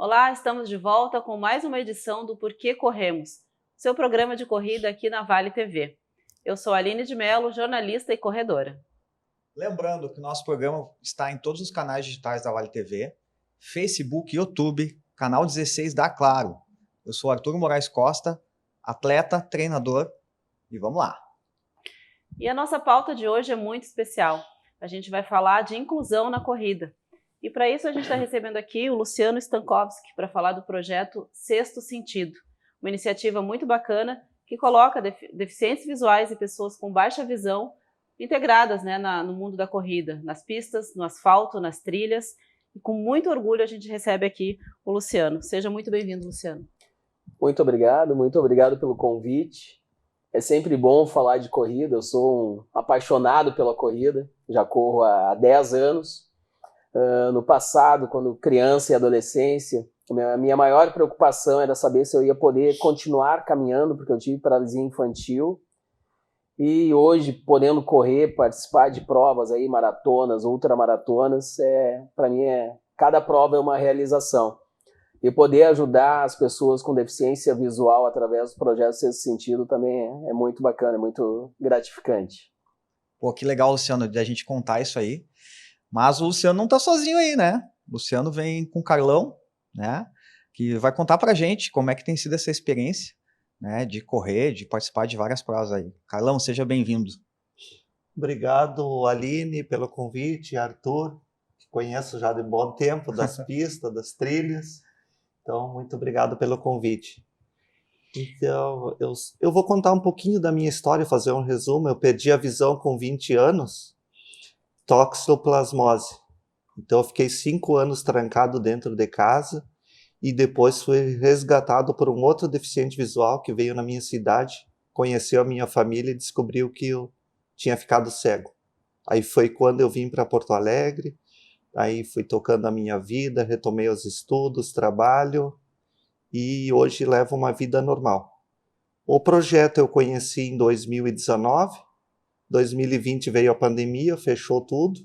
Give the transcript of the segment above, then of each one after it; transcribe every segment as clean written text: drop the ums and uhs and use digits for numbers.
Olá, estamos de volta com mais uma edição do Porquê Corremos, seu programa de corrida aqui na Vale TV. Eu sou a Aline de Mello, jornalista e corredora. Lembrando que o nosso programa está em todos os canais digitais da Vale TV, Facebook, YouTube, canal 16 da Claro. Eu sou Arthur Moraes Costa, atleta, treinador, e vamos lá. E a nossa pauta de hoje é muito especial. A gente vai falar de inclusão na corrida. E para isso a gente está recebendo aqui o Luciano Stankovski para falar do projeto Sexto Sentido, uma iniciativa muito bacana que coloca deficientes visuais e pessoas com baixa visão integradas, né, no mundo da corrida, nas pistas, no asfalto, nas trilhas. E com muito orgulho a gente recebe aqui o Luciano. Seja muito bem-vindo, Luciano. Muito obrigado pelo convite. É sempre bom falar de corrida, eu sou um apaixonado pela corrida, já corro há 10 anos. No passado, quando criança e adolescência, a minha maior preocupação era saber se eu ia poder continuar caminhando, porque eu tive paralisia infantil. E hoje, podendo correr, participar de provas, aí, maratonas, ultramaratonas, para mim, cada prova é uma realização. E poder ajudar as pessoas com deficiência visual através do projeto Sexto Sentido também é muito bacana, é muito gratificante. Pô, que legal, Luciano, de a gente contar isso aí. Mas o Luciano não está sozinho aí, né? O Luciano vem com o Carlão, né? Que vai contar pra gente como é que tem sido essa experiência, né? De correr, de participar de várias provas aí. Carlão, seja bem-vindo. Obrigado, Aline, pelo convite, Arthur, que conheço já de bom tempo das pistas, das trilhas. Então, muito obrigado pelo convite. Então, eu vou contar um pouquinho da minha história, fazer um resumo. Eu perdi a visão com 20 anos, toxoplasmose. Então, eu fiquei 5 anos trancado dentro de casa e depois fui resgatado por um outro deficiente visual que veio na minha cidade, conheceu a minha família e descobriu que eu tinha ficado cego. Aí foi quando eu vim para Porto Alegre, aí fui tocando a minha vida, retomei os estudos, trabalho e hoje levo uma vida normal. O projeto eu conheci em 2019, 2020 veio a pandemia, fechou tudo.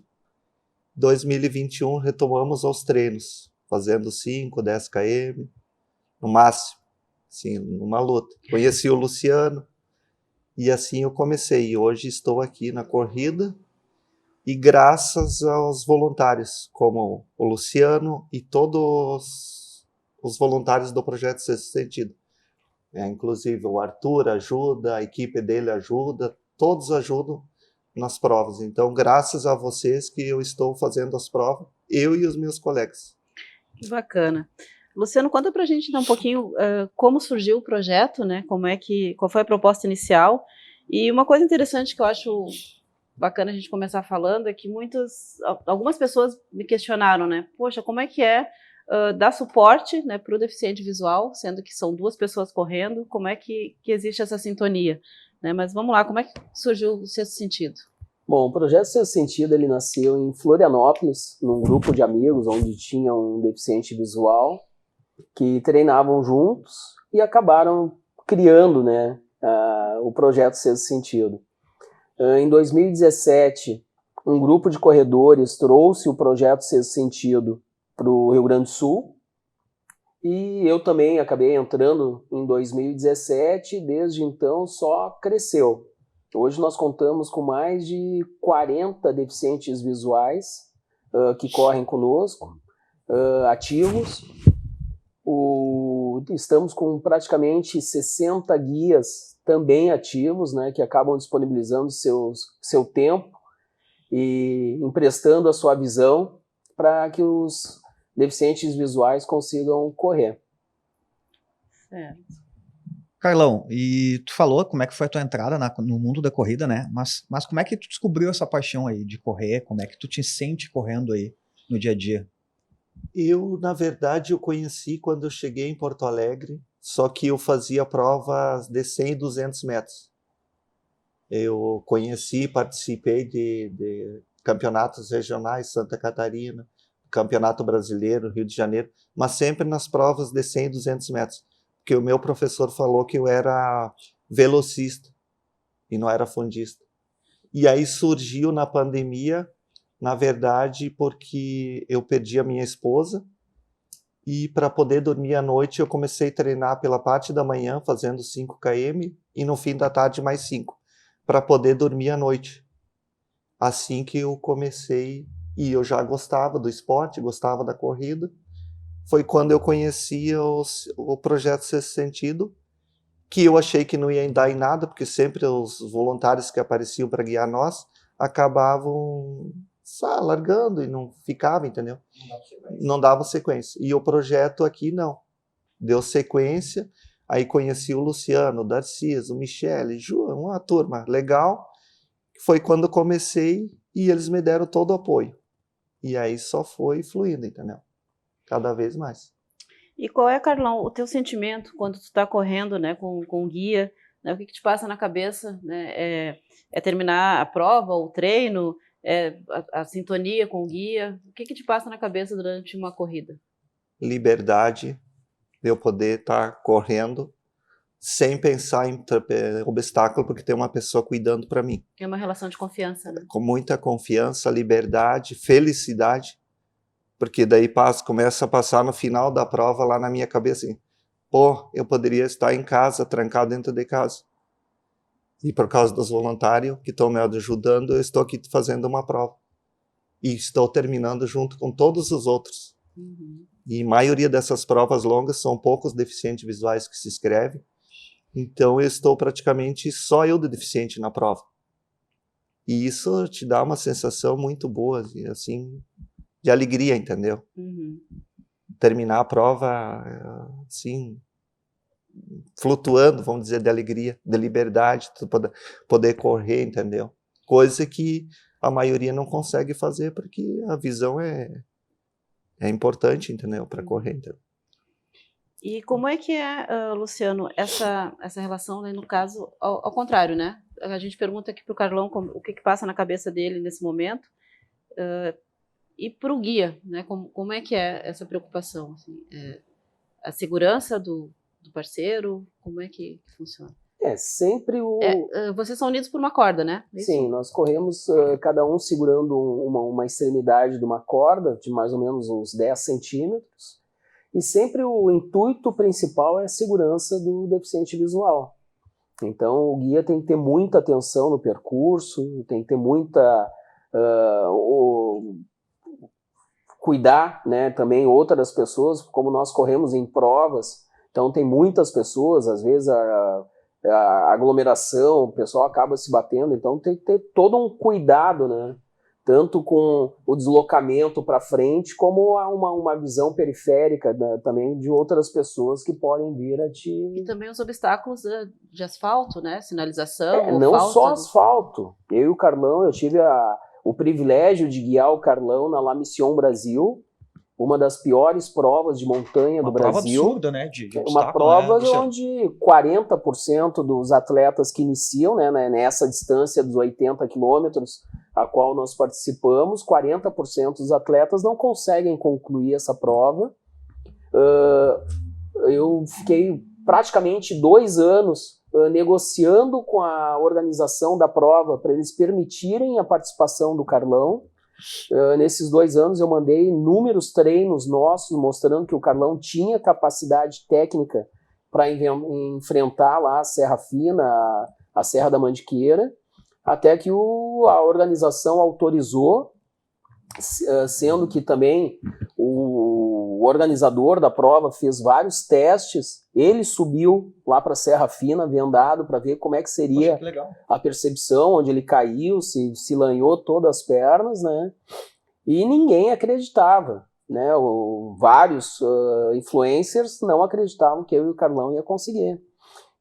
2021 retomamos aos treinos, fazendo 5, 10 km, no máximo, assim, numa luta. Conheci o Luciano e assim eu comecei. E hoje estou aqui na corrida e graças aos voluntários, como o Luciano e todos os voluntários do Projeto Sexto Sentido. Inclusive o Arthur ajuda, a equipe dele ajuda, todos ajudam nas provas. Então, graças a vocês que eu estou fazendo as provas, eu e os meus colegas. Que bacana. Luciano, conta pra gente então, um pouquinho como surgiu o projeto, né? Qual foi a proposta inicial? E uma coisa interessante que eu acho bacana a gente começar falando é que algumas pessoas me questionaram, né? Poxa, como é que dar suporte, né, para o deficiente visual, sendo que são 2 pessoas correndo, como é que existe essa sintonia? Né? Mas vamos lá, como é que surgiu o Sexto Sentido? Bom, o Projeto Sexto Sentido ele nasceu em Florianópolis, num grupo de amigos onde tinha um deficiente visual que treinavam juntos e acabaram criando, né, o Projeto Sexto Sentido. Em 2017, um grupo de corredores trouxe o Projeto Sexto Sentido para o Rio Grande do Sul e eu também acabei entrando em 2017 e desde então só cresceu. Hoje nós contamos com mais de 40 deficientes visuais que correm conosco, ativos. Estamos com praticamente 60 guias também ativos, né, que acabam disponibilizando seu tempo e emprestando a sua visão para que os deficientes visuais consigam correr. Certo. Carlão, e tu falou como é que foi a tua entrada no mundo da corrida, né? Mas como é que tu descobriu essa paixão aí de correr? Como é que tu te sente correndo aí no dia a dia? Na verdade, eu conheci quando eu cheguei em Porto Alegre, só que eu fazia provas de 100 e 200 metros. Eu conheci, participei de campeonatos regionais, Santa Catarina, Campeonato Brasileiro, Rio de Janeiro, mas sempre nas provas de 100 e 200 metros, porque o meu professor falou que eu era velocista e não era fundista. E aí surgiu na pandemia, na verdade, porque eu perdi a minha esposa E para poder dormir à noite, eu comecei a treinar pela parte da manhã, fazendo 5 km, e no fim da tarde mais 5, para poder dormir à noite. Assim que eu comecei, e eu já gostava do esporte, gostava da corrida, foi quando eu conheci o projeto Sexto Sentido, que eu achei que não ia dar em nada, porque sempre os voluntários que apareciam para guiar nós acabavam largando e não ficava, entendeu? Não dava sequência. E o projeto aqui não. Deu sequência, aí conheci o Luciano, o Darcis, o Michele, João, uma turma legal. Foi quando comecei e eles me deram todo o apoio. E aí só foi fluindo, entendeu? Cada vez mais. E qual é, Carlão, o teu sentimento quando tu está correndo, né, com o guia? Né, o que te passa na cabeça? Né? É terminar a prova, o treino, a sintonia com o guia? O que te passa na cabeça durante uma corrida? Liberdade de eu poder estar correndo sem pensar em obstáculo, porque tem uma pessoa cuidando para mim. É uma relação de confiança, né? Com muita confiança, liberdade, felicidade, porque daí começa a passar no final da prova lá na minha cabeça assim, pô, eu poderia estar em casa, trancado dentro de casa. E por causa dos voluntários que estão me ajudando, eu estou aqui fazendo uma prova. E estou terminando junto com todos os outros. Uhum. E a maioria dessas provas longas são poucos deficientes visuais que se inscrevem. Então eu estou praticamente só eu de deficiente na prova. E isso te dá uma sensação muito boa, assim, de alegria, entendeu? Uhum. Terminar a prova, assim, flutuando, vamos dizer, de alegria, de liberdade, poder correr, entendeu? Coisa que a maioria não consegue fazer porque a visão é importante, entendeu? Para correr, entendeu? E como é que é, Luciano, essa relação, né, no caso, ao contrário, né? A gente pergunta aqui para o Carlão o que passa na cabeça dele nesse momento, e para o guia, né? Como é que é essa preocupação? Assim, a segurança do parceiro, como é que funciona? Sempre vocês são unidos por uma corda, né? Isso? Sim, nós corremos cada um segurando uma extremidade de uma corda de mais ou menos uns 10 centímetros, e sempre o intuito principal é a segurança do deficiente visual. Então o guia tem que ter muita atenção no percurso, tem que ter muita... cuidar, né, também outras pessoas, como nós corremos em provas, então tem muitas pessoas, às vezes a aglomeração, o pessoal acaba se batendo, então tem que ter todo um cuidado, né? Tanto com o deslocamento para frente, como uma visão periférica, né, também de outras pessoas que podem vir a te... E também os obstáculos de asfalto, né? Sinalização, não falta só asfalto. Eu e o Carlão, eu tive o privilégio de guiar o Carlão na La Mission Brasil, uma das piores provas de montanha do Brasil. Uma prova absurda, né? De uma prova, né, onde 40% dos atletas que iniciam, né, nessa distância dos 80 quilômetros a qual nós participamos, 40% dos atletas não conseguem concluir essa prova. Eu fiquei praticamente 2 anos negociando com a organização da prova para eles permitirem a participação do Carlão. Nesses 2 anos eu mandei inúmeros treinos nossos mostrando que o Carlão tinha capacidade técnica para enfrentar lá a Serra Fina, a Serra da Mantiqueira, até que a organização autorizou, sendo que também o organizador da prova fez vários testes. Ele subiu lá para a Serra Fina, vendado, para ver como é que seria a percepção, onde ele caiu, se lanhou todas as pernas, né? E ninguém acreditava, né? Vários influencers não acreditavam que eu e o Carlão ia conseguir.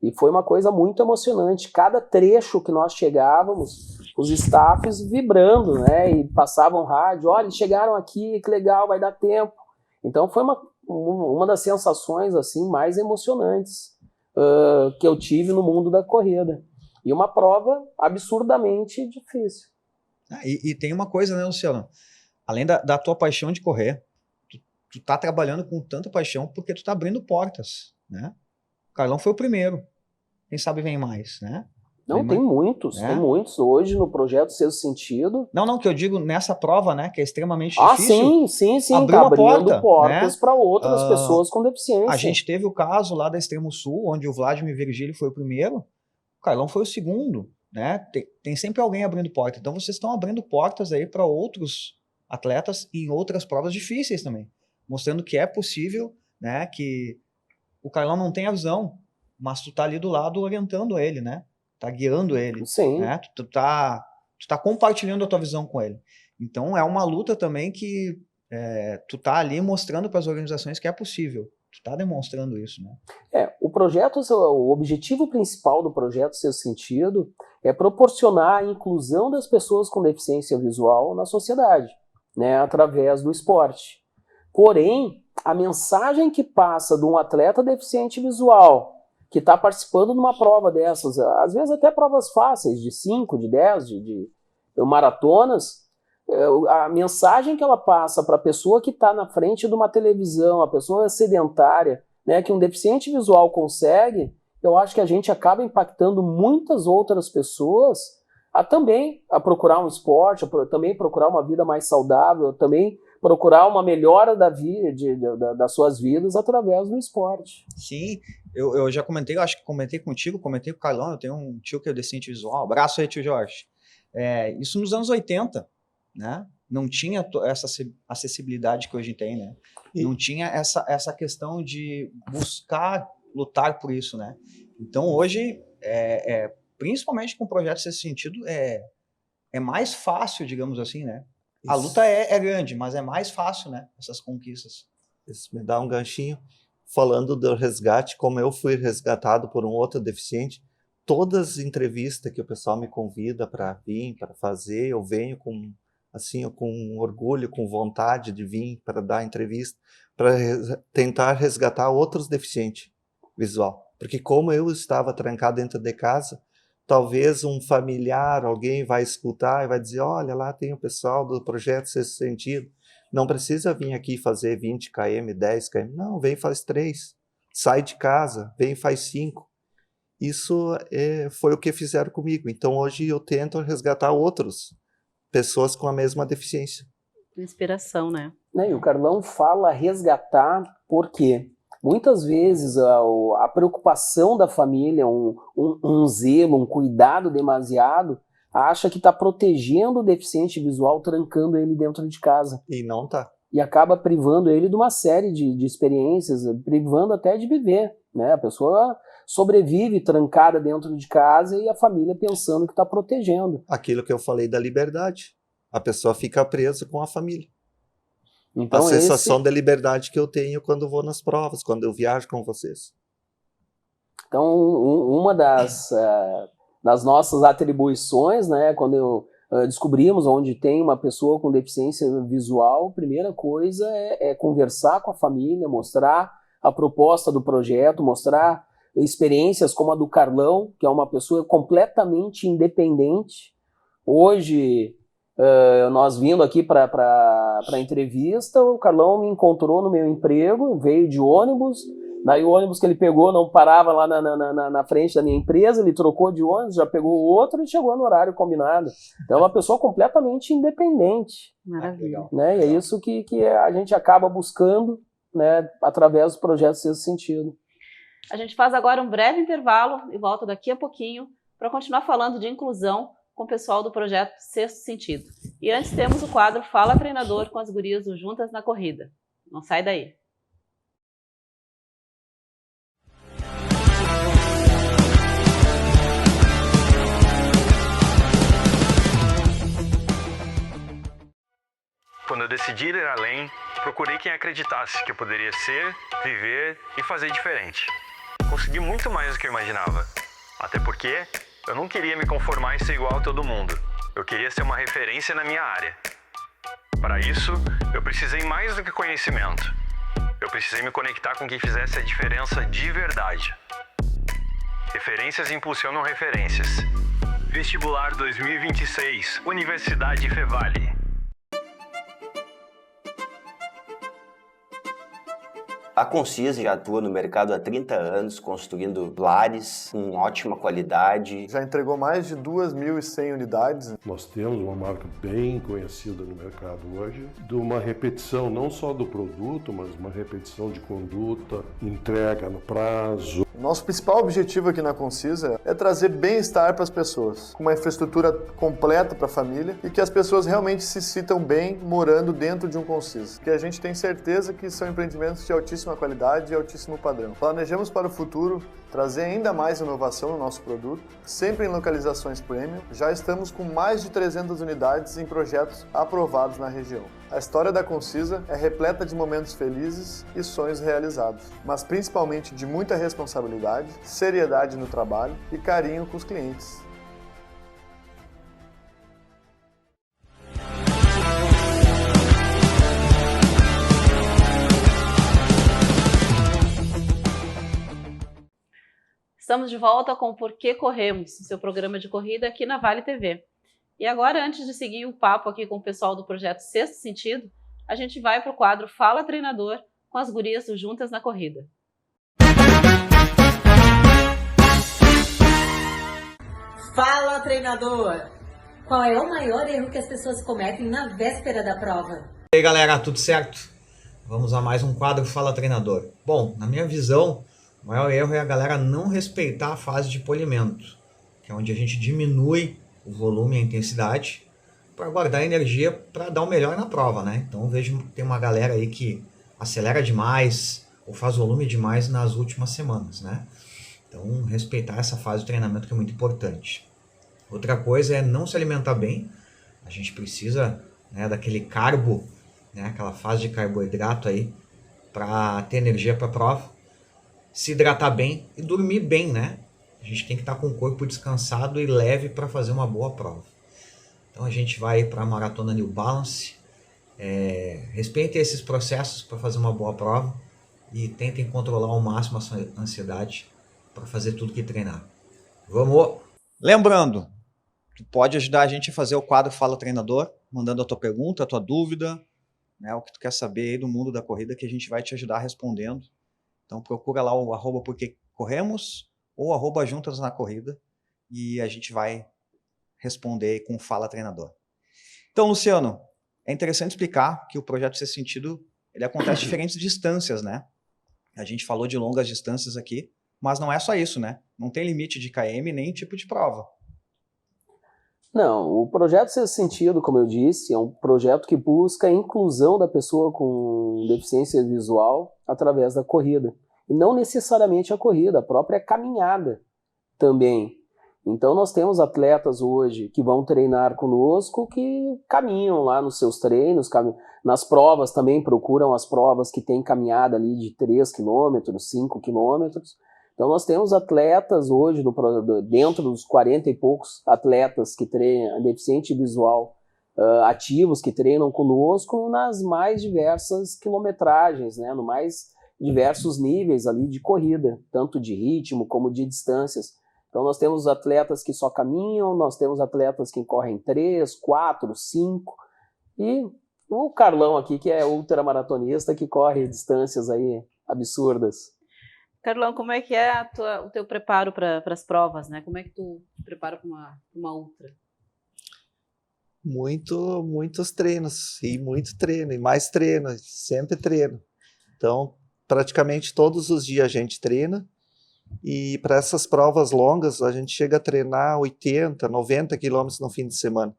E foi uma coisa muito emocionante. Cada trecho que nós chegávamos, os staffs vibrando, né? E passavam rádio, olha, eles chegaram aqui, que legal, vai dar tempo. Então foi uma das sensações assim mais emocionantes que eu tive no mundo da corrida. E uma prova absurdamente difícil. E tem uma coisa, né, Luciano? Além da tua paixão de correr, tu tá trabalhando com tanta paixão porque tu tá abrindo portas, né? O Carlão foi o primeiro. Quem sabe vem mais, né? Não, tem muitos, né? Tem muitos. Hoje no projeto Sexto Sentido... Não, que eu digo nessa prova, né, que é extremamente sim, difícil. tá uma abrindo portas, né, para outras pessoas com deficiência. A gente teve o caso lá da Extremo Sul, onde o Vladimir Virgílio foi o primeiro, o Carlão foi o segundo, né? Tem sempre alguém abrindo porta. Então vocês estão abrindo portas aí para outros atletas e em outras provas difíceis também, mostrando que é possível, né, que o Carlão não tem a visão, mas tu tá ali do lado orientando ele, né? Tá guiando ele. Sim. Né? Tu tá compartilhando a tua visão com ele. Então é uma luta também que tu tá ali mostrando para as organizações que é possível. Tu tá demonstrando isso, né? O objetivo principal do projeto Sexto Sentido é proporcionar a inclusão das pessoas com deficiência visual na sociedade, né, através do esporte. Porém, a mensagem que passa de um atleta deficiente visual que está participando de uma prova dessas, às vezes até provas fáceis, de 5, de 10, de maratonas, a mensagem que ela passa para a pessoa que está na frente de uma televisão, a pessoa sedentária, né, que um deficiente visual consegue, eu acho que a gente acaba impactando muitas outras pessoas também a procurar um esporte, também procurar uma vida mais saudável, também procurar uma melhora das suas vidas através do esporte. Sim, eu já comentei, eu acho que comentei contigo, comentei com o Carlão, eu tenho um tio que é deficiente visual, abraço aí, tio Jorge. Isso nos anos 80, né? Não tinha essa acessibilidade que hoje tem, né? Não tinha essa questão de buscar lutar por isso, né? Então hoje, principalmente com o projeto Sexto Sentido, é mais fácil, digamos assim, né? Isso. A luta é grande, mas é mais fácil, né? Essas conquistas. Isso me dá um ganchinho. Falando do resgate, como eu fui resgatado por um outro deficiente, todas as entrevistas que o pessoal me convida para vir, para fazer, eu venho com orgulho, com vontade de vir para dar entrevista, para tentar resgatar outros deficientes visual. Porque como eu estava trancado dentro de casa, talvez um familiar, alguém vai escutar e vai dizer, olha, lá tem o pessoal do projeto Sexto Sentido, não precisa vir aqui fazer 20 km, 10 km, não, vem e faz 3, sai de casa, vem e faz 5. Isso foi o que fizeram comigo. Então hoje eu tento resgatar pessoas com a mesma deficiência. Inspiração, né? E o Carlão fala resgatar porque muitas vezes a preocupação da família, um zelo, um cuidado demasiado, acha que está protegendo o deficiente visual, trancando ele dentro de casa. E não está. E acaba privando ele de uma série de experiências, privando até de viver, né? A pessoa sobrevive trancada dentro de casa e a família pensando que está protegendo. Aquilo que eu falei da liberdade. A pessoa fica presa com a família. Então, a sensação de liberdade que eu tenho quando vou nas provas, quando eu viajo com vocês. Então, uma das nossas atribuições, né, quando descobrimos onde tem uma pessoa com deficiência visual, a primeira coisa é conversar com a família, mostrar a proposta do projeto, mostrar experiências como a do Carlão, que é uma pessoa completamente independente. Hoje, nós vindo aqui para a entrevista, o Carlão me encontrou no meu emprego, veio de ônibus, daí o ônibus que ele pegou não parava lá na frente da minha empresa, ele trocou de ônibus, já pegou outro e chegou no horário combinado. Então é uma pessoa completamente independente. Maravilha. Né? E é isso que a gente acaba buscando, né, através do projeto Sexto Sentido. A gente faz agora um breve intervalo e volta daqui a pouquinho para continuar falando de inclusão com o pessoal do projeto Sexto Sentido. E antes temos o quadro Fala Treinador com as gurias do Juntas na Corrida. Não sai daí. Quando eu decidi ir além, procurei quem acreditasse que eu poderia ser, viver e fazer diferente. Consegui muito mais do que eu imaginava. Até porque eu não queria me conformar em ser igual a todo mundo. Eu queria ser uma referência na minha área. Para isso, eu precisei mais do que conhecimento. Eu precisei me conectar com quem fizesse a diferença de verdade. Referências impulsionam referências. Vestibular 2026, Universidade Fevale. A Concisa já atua no mercado há 30 anos, construindo lares com ótima qualidade. Já entregou mais de 2.100 unidades. Nós temos uma marca bem conhecida no mercado hoje, de uma repetição não só do produto, mas uma repetição de conduta, entrega no prazo. Nosso principal objetivo aqui na Concisa é trazer bem-estar para as pessoas, com uma infraestrutura completa para a família e que as pessoas realmente se sintam bem morando dentro de um Concisa. Que a gente tem certeza que são empreendimentos de altíssima qualidade e altíssimo padrão. Planejamos para o futuro trazer ainda mais inovação no nosso produto, sempre em localizações premium. Já estamos com mais de 300 unidades em projetos aprovados na região. A história da Concisa é repleta de momentos felizes e sonhos realizados, mas principalmente de muita responsabilidade, seriedade no trabalho e carinho com os clientes. Estamos de volta com o Porquê Corremos, seu programa de corrida aqui na Vale TV. E agora, antes de seguir o papo aqui com o pessoal do projeto Sexto Sentido, a gente vai para o quadro Fala Treinador com as gurias do Juntas na Corrida. Fala, treinador! Qual é o maior erro que as pessoas cometem na véspera da prova? E aí, galera, tudo certo? Vamos a mais um quadro Fala Treinador. Bom, na minha visão, o maior erro é a galera não respeitar a fase de polimento, que é onde a gente diminui o volume e a intensidade para guardar energia para dar o melhor na prova, né? Então eu vejo que tem uma galera aí que acelera demais ou faz volume demais nas últimas semanas, né? Então respeitar essa fase de treinamento que é muito importante. Outra coisa é não se alimentar bem. A gente precisa, né, daquele carbo, né, aquela fase de carboidrato aí para ter energia para a prova. Se hidratar bem e dormir bem, né? A gente tem que estar com o corpo descansado e leve para fazer uma boa prova. Então a gente vai para a Maratona New Balance. Respeitem esses processos para fazer uma boa prova e tentem controlar ao máximo a sua ansiedade para fazer tudo que treinar. Vamos! Lembrando, tu pode ajudar a gente a fazer o quadro Fala Treinador, mandando a tua pergunta, a tua dúvida, né, o que tu quer saber aí do mundo da corrida, que a gente vai te ajudar respondendo. Então procura lá o @porquecorremos ou @juntas na corrida e a gente vai responder com Fala Treinador. Então, Luciano, é interessante explicar que o projeto Sexto Sentido ele acontece em diferentes distâncias, né? A gente falou de longas distâncias aqui, mas não é só isso, né? Não tem limite de KM nem tipo de prova. Não, o projeto Sexto Sentido, como eu disse, é um projeto que busca a inclusão da pessoa com deficiência visual através da corrida. E não necessariamente a corrida, a própria caminhada também. Então nós temos atletas hoje que vão treinar conosco que caminham lá nos seus treinos, nas provas também procuram as provas que tem caminhada ali de 3 km, 5 km. Então nós temos atletas hoje, dentro dos 40 e poucos atletas que treinam, deficiente visual, ativos que treinam conosco nas mais diversas quilometragens, né? No mais diversos níveis ali de corrida, tanto de ritmo como de distâncias. Então nós temos atletas que só caminham, nós temos atletas que correm 3, 4, 5, e o Carlão aqui, que é ultramaratonista, que corre distâncias aí absurdas. Carlão, como é que é o teu preparo para as provas, né? Como é que tu te prepara para uma ultra? Muitos treinos, e muito treino, e mais treino, sempre treino. Então, praticamente todos os dias a gente treina, e para essas provas longas a gente chega a treinar 80, 90 quilômetros no fim de semana.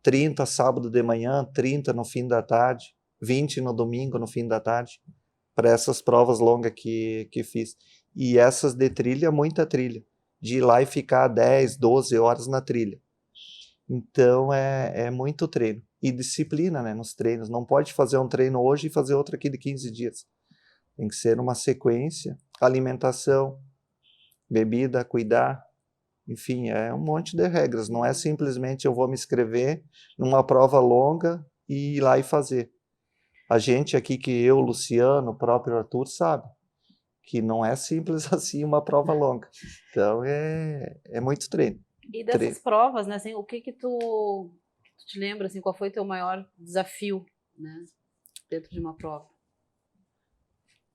30 sábado de manhã, 30 no fim da tarde, 20 no domingo no fim da tarde, para essas provas longas que fiz. E essas de trilha, muita trilha, de ir lá e ficar 10, 12 horas na trilha. Então é muito treino. E disciplina, né, nos treinos. Não pode fazer um treino hoje e fazer outro aqui de 15 dias. Tem que ser uma sequência, alimentação, bebida, cuidar. Enfim, é um monte de regras. Não é simplesmente eu vou me inscrever numa prova longa e ir lá e fazer. A gente aqui, que eu, Luciano, o próprio Arthur, sabe que não é simples assim uma prova longa. Então é muito treino. E dessas provas, né, assim, o que tu te lembra, assim, qual foi o teu maior desafio, né, dentro de uma prova?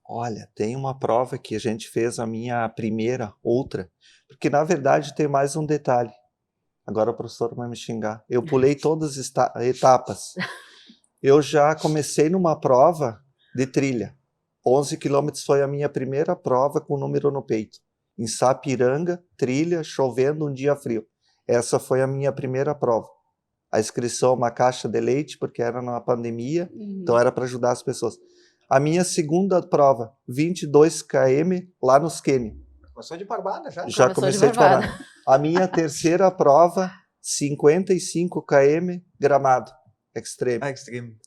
Olha, tem uma prova que a gente fez a minha primeira, outra, porque na verdade tem mais um detalhe. Agora o professor vai me xingar. Eu pulei todas as etapas. Eu já comecei numa prova de trilha. 11 quilômetros foi a minha primeira prova com o número no peito. Em Sapiranga, trilha, chovendo, um dia frio. Essa foi a minha primeira prova. A inscrição, uma caixa de leite, porque era na pandemia, então era para ajudar as pessoas. A minha segunda prova, 22 km lá nos Quênia. Começou de barbada já? Já comecei de barbada. A minha terceira prova, 55 km Gramado, Extreme. Extreme.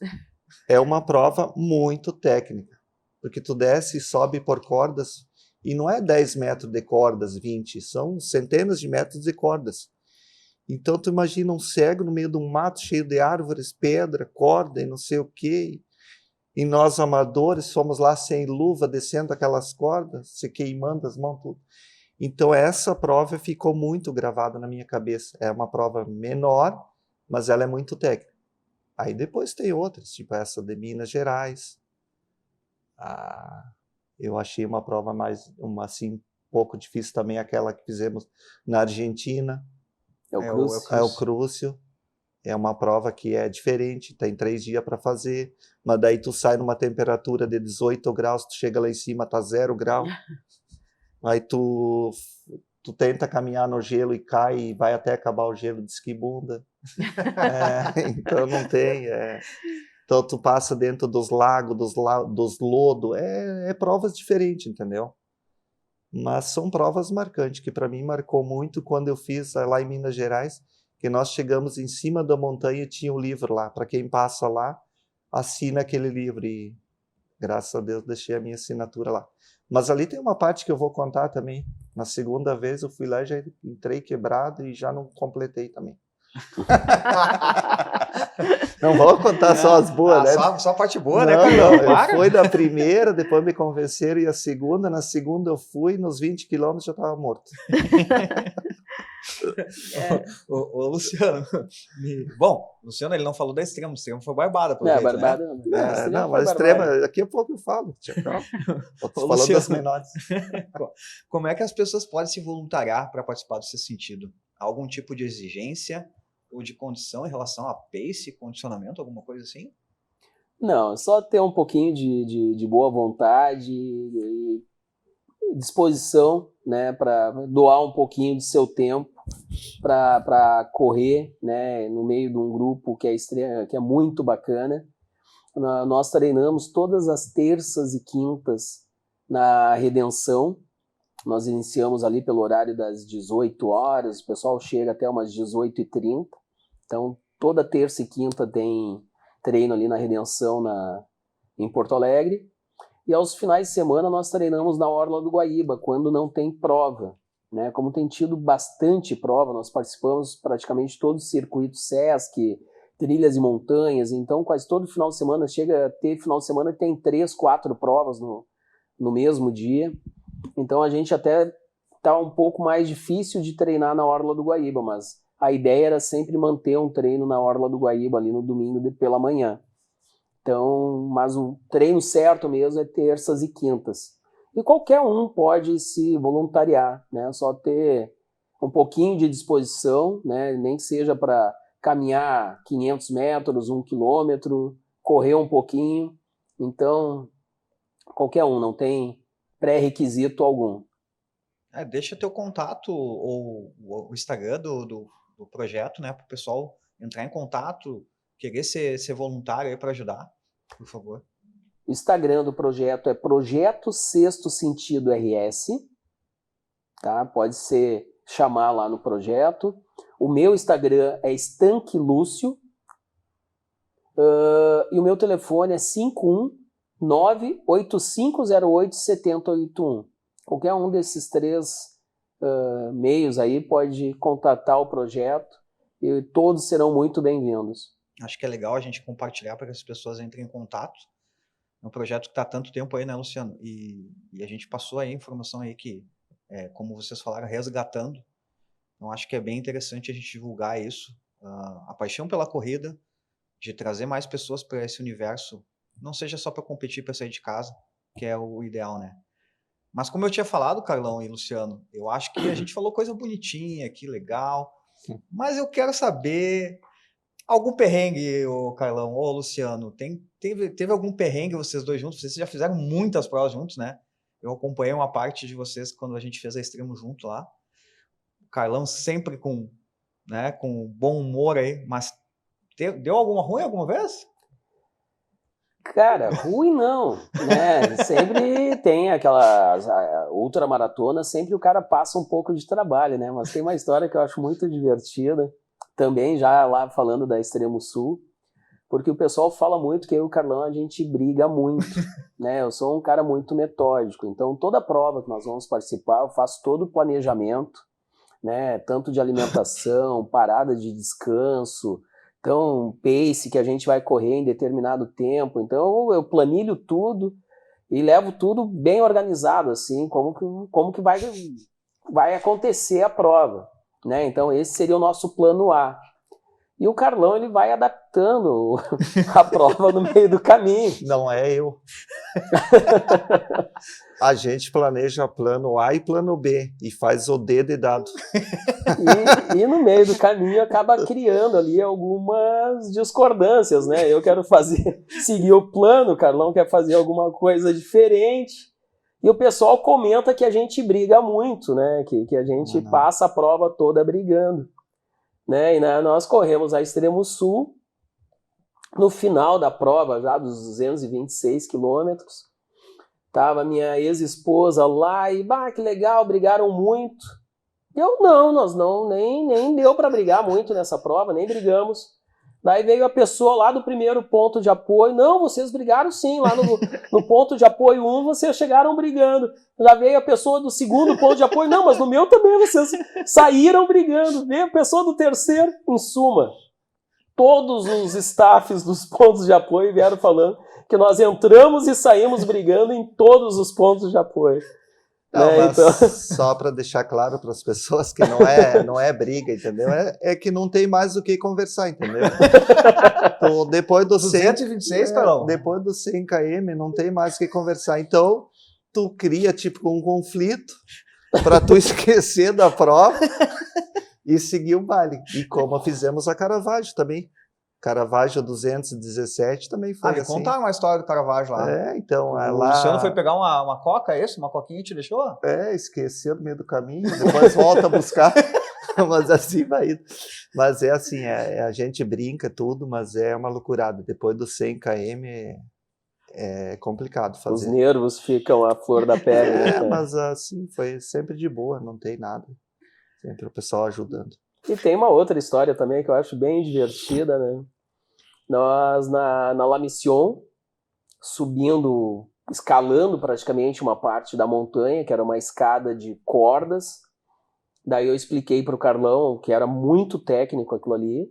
É uma prova muito técnica, porque tu desce e sobe por cordas, e não é 10 metros de cordas, 20, são centenas de metros de cordas. Então tu imagina um cego no meio de um mato cheio de árvores, pedra, corda e não sei o quê. E nós amadores fomos lá sem luva, descendo aquelas cordas, se queimando as mãos, tudo. Então essa prova ficou muito gravada na minha cabeça. É uma prova menor, mas ela é muito técnica. Aí depois tem outras, tipo essa de Minas Gerais. Eu achei uma prova mais, assim, um pouco difícil também, aquela que fizemos na Argentina. É o Crucio. É uma prova que é diferente, tem 3 dias para fazer, mas daí tu sai numa temperatura de 18 graus, tu chega lá em cima, tá 0 grau. Aí tu tenta caminhar no gelo e cai e vai até acabar o gelo de esquibunda. Então não tem. Então tu passa dentro dos lagos, dos lodos, é provas diferentes, entendeu? Mas são provas marcantes, que para mim marcou muito quando eu fiz lá em Minas Gerais, que nós chegamos em cima da montanha e tinha um livro lá. Para quem passa lá, assina aquele livro. E graças a Deus deixei a minha assinatura lá. Mas ali tem uma parte que eu vou contar também. Na segunda vez eu fui lá e já entrei quebrado e já não completei também. Não vou contar só as boas, né? Só a parte boa, né? Não, eu fui da primeira, depois me convenceram, e a segunda, na segunda eu fui, nos 20 quilômetros já estava morto. O Luciano, bom, o Luciano ele não falou da Extrema, o Extrema foi barbada. Barbada né? Não, mas Extrema, daqui a pouco eu falo. Tô falando das menores. Como é que as pessoas podem se voluntariar para participar desse sentido? Algum tipo de exigência ou de condição em relação a pace, condicionamento, alguma coisa assim? Não, só ter um pouquinho de boa vontade e disposição, né, para doar um pouquinho de seu tempo para correr, né, no meio de um grupo que é muito bacana. Nós treinamos todas as terças e quintas na Redenção. Nós iniciamos ali pelo horário das 18 horas, o pessoal chega até umas 18h30. Então, toda terça e quinta tem treino ali na Redenção, em Porto Alegre. E aos finais de semana nós treinamos na Orla do Guaíba, quando não tem prova, né? Como tem tido bastante prova, nós participamos praticamente de todos os circuitos SESC, trilhas e montanhas, então quase todo final de semana, chega a ter final de semana que tem 3, 4 provas no mesmo dia. Então a gente até está um pouco mais difícil de treinar na Orla do Guaíba, mas a ideia era sempre manter um treino na Orla do Guaíba ali no domingo pela manhã. Então, mas o treino certo mesmo é terças e quintas. E qualquer um pode se voluntariar, né? Só ter um pouquinho de disposição, né? Nem que seja para caminhar 500 metros, 1 quilômetro, correr um pouquinho. Então, qualquer um, não tem pré-requisito algum. Deixa teu contato ou o Instagram do projeto, né? Para o pessoal entrar em contato, querer ser voluntário aí para ajudar. Por favor. O Instagram do projeto é Projeto Sexto Sentido RS, tá? Pode chamar lá no projeto. O meu Instagram é Estanque Lúcio. E o meu telefone é 519-8508-7081. Qualquer um desses 3 meios aí pode contatar o projeto e todos serão muito bem-vindos. Acho que é legal a gente compartilhar para que as pessoas entrem em contato. É um projeto que está há tanto tempo aí, né, Luciano? E a gente passou aí a informação aí que, como vocês falaram, resgatando. Então, acho que é bem interessante a gente divulgar isso. A paixão pela corrida, de trazer mais pessoas para esse universo, não seja só para competir, para sair de casa, que é o ideal, né? Mas como eu tinha falado, Carlão e Luciano, eu acho que a gente falou coisa bonitinha aqui, legal, mas eu quero saber algum perrengue, ô Carlão ou Luciano, teve algum perrengue vocês dois juntos? Vocês já fizeram muitas provas juntos, né? Eu acompanhei uma parte de vocês quando a gente fez a Extremo junto lá. O Carlão sempre com bom humor aí, mas deu alguma ruim alguma vez? Cara, ruim não, né? Sempre tem aquelas ultramaratonas, sempre o cara passa um pouco de trabalho, né? Mas tem uma história que eu acho muito divertida, também já lá falando da Extremo Sul, porque o pessoal fala muito que eu e o Carlão a gente briga muito, né? Eu sou um cara muito metódico, então toda prova que nós vamos participar, eu faço todo o planejamento, né? Tanto de alimentação, parada de descanso, então pace que a gente vai correr em determinado tempo, então eu planilho tudo e levo tudo bem organizado, assim, como que vai acontecer a prova, né? Então esse seria o nosso plano A. E o Carlão, ele vai adaptando a prova no meio do caminho. Não é eu. A gente planeja plano A e plano B e faz o D de dado. E no meio do caminho acaba criando ali algumas discordâncias, né? Eu quero seguir o plano, o Carlão quer fazer alguma coisa diferente. E o pessoal comenta que a gente briga muito, né? Que a gente passa a prova toda brigando. Né? E nós corremos a Extremo Sul, no final da prova, já dos 226 quilômetros, tava minha ex-esposa lá e, que legal, brigaram muito. Nós nem deu para brigar muito nessa prova, nem brigamos. Daí veio a pessoa lá do primeiro ponto de apoio, não, vocês brigaram sim, lá no ponto de apoio 1 vocês chegaram brigando. Já veio a pessoa do segundo ponto de apoio, não, mas no meu também vocês saíram brigando. Veio a pessoa do terceiro, em suma, todos os staffs dos pontos de apoio vieram falando que nós entramos e saímos brigando em todos os pontos de apoio. Não, mas então... só para deixar claro para as pessoas que não é briga, entendeu? É que não tem mais o que conversar, entendeu? Então, depois dos 226, Carlão? Depois dos 100 km não tem mais o que conversar. Então, tu cria tipo um conflito para tu esquecer da prova e seguir o baile. E como fizemos a Caravaggio também. Caravaggio 217 também foi me assim. contaram uma história do Caravaggio lá. Então... O Luciano foi pegar uma coca, é isso? Uma coquinha e te deixou? Esqueceu no meio do caminho, depois volta a buscar, mas assim vai indo. Mas é assim, a gente brinca tudo, mas é uma loucurada. Depois dos 100 km é complicado fazer. Os nervos ficam à flor da pele. Né? Mas assim, foi sempre de boa, não tem nada. Sempre o pessoal ajudando. E tem uma outra história também que eu acho bem divertida, né? Nós, na La Mission, escalando praticamente uma parte da montanha, que era uma escada de cordas. Daí eu expliquei para o Carlão, que era muito técnico aquilo ali.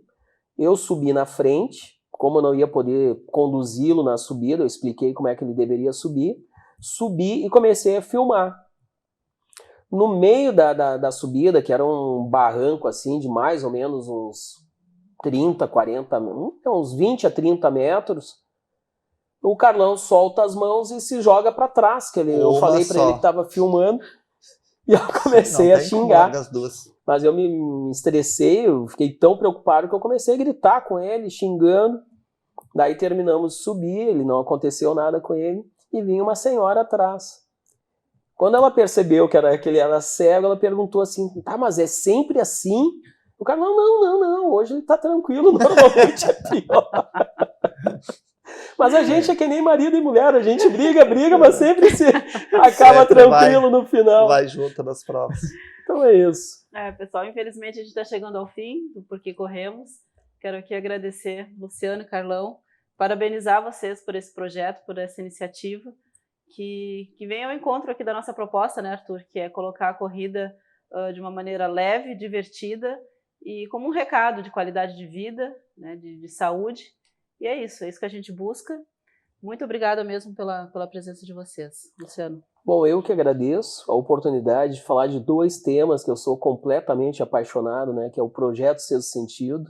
Eu subi na frente, como eu não ia poder conduzi-lo na subida, eu expliquei como é que ele deveria subir. Subi e comecei a filmar. No meio da subida, que era um barranco assim de mais ou menos uns 30, 40, uns 20 a 30 metros, o Carlão solta as mãos e se joga para trás. Eu falei para ele que estava filmando e eu comecei a xingar. Mas eu me estressei, eu fiquei tão preocupado que eu comecei a gritar com ele, xingando. Daí terminamos de subir, não aconteceu nada com ele e vinha uma senhora atrás. Quando ela percebeu que ele era cego, ela perguntou assim, mas é sempre assim? O cara, não, hoje ele tá tranquilo, normalmente é pior. Mas a gente é que nem marido e mulher, a gente briga, mas sempre se acaba sempre tranquilo no final. Vai junto nas provas. Então é isso. Pessoal, infelizmente a gente está chegando ao fim do Porquê Corremos. Quero aqui agradecer Luciano e Carlão, parabenizar vocês por esse projeto, por essa iniciativa. Que vem ao encontro aqui da nossa proposta, né, Arthur? Que é colocar a corrida de uma maneira leve, divertida e como um recado de qualidade de vida, né, de saúde. E é isso que a gente busca. Muito obrigada mesmo pela presença de vocês, Luciano. Bom, eu que agradeço a oportunidade de falar de 2 temas que eu sou completamente apaixonado, né, que é o Projeto Sexto Sentido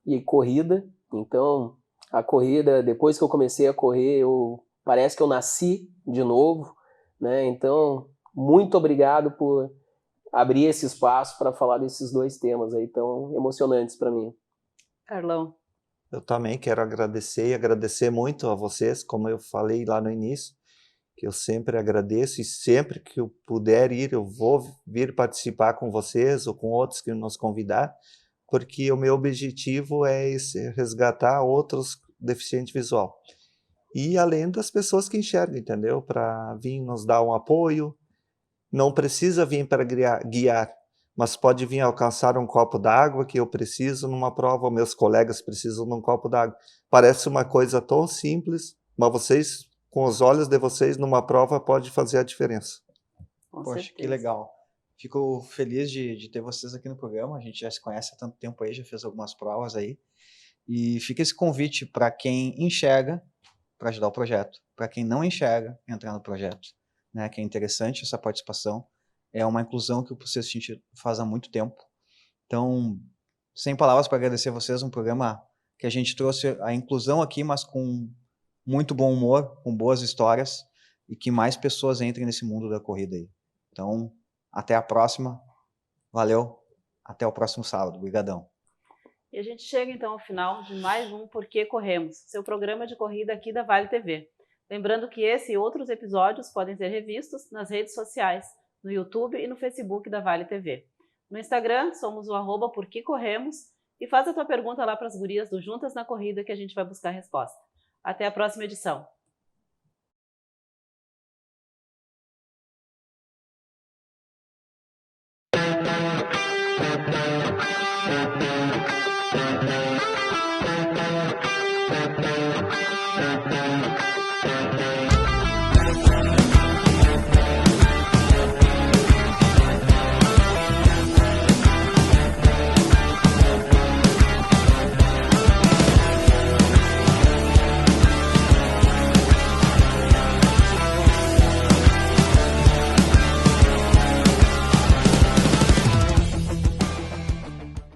e corrida. Então, a corrida, depois que eu comecei a correr, eu parece que eu nasci de novo, né? Então, muito obrigado por abrir esse espaço para falar desses dois temas aí tão emocionantes para mim. Carlão. Eu também quero agradecer e agradecer muito a vocês, como eu falei lá no início, que eu sempre agradeço e sempre que eu puder ir, eu vou vir participar com vocês ou com outros que nos convidar, porque o meu objetivo é esse, resgatar outros deficientes visual. E além das pessoas que enxergam, entendeu? Para vir nos dar um apoio, não precisa vir para guiar, mas pode vir alcançar um copo d'água que eu preciso numa prova, meus colegas precisam de um copo d'água. Parece uma coisa tão simples, mas vocês, com os olhos de vocês, numa prova pode fazer a diferença. Com Poxa, certeza. que legal. Fico feliz de ter vocês aqui no programa. A gente já se conhece há tanto tempo aí, já fez algumas provas aí. E fica esse convite para quem enxerga, para ajudar o projeto. Para quem não enxerga, entrar no projeto. Né? Que é interessante essa participação. É uma inclusão que o Processo Sentido faz há muito tempo. Então, sem palavras para agradecer a vocês, um programa que a gente trouxe a inclusão aqui, mas com muito bom humor, com boas histórias, e que mais pessoas entrem nesse mundo da corrida aí. Então, até a próxima. Valeu. Até o próximo sábado. Obrigadão. E a gente chega então ao final de mais um Por que Corremos, seu programa de corrida aqui da Vale TV. Lembrando que esse e outros episódios podem ser revistos nas redes sociais, no YouTube e no Facebook da Vale TV. No Instagram, somos o @porquecorremos e faz a tua pergunta lá para as gurias do Juntas na Corrida que a gente vai buscar a resposta. Até a próxima edição.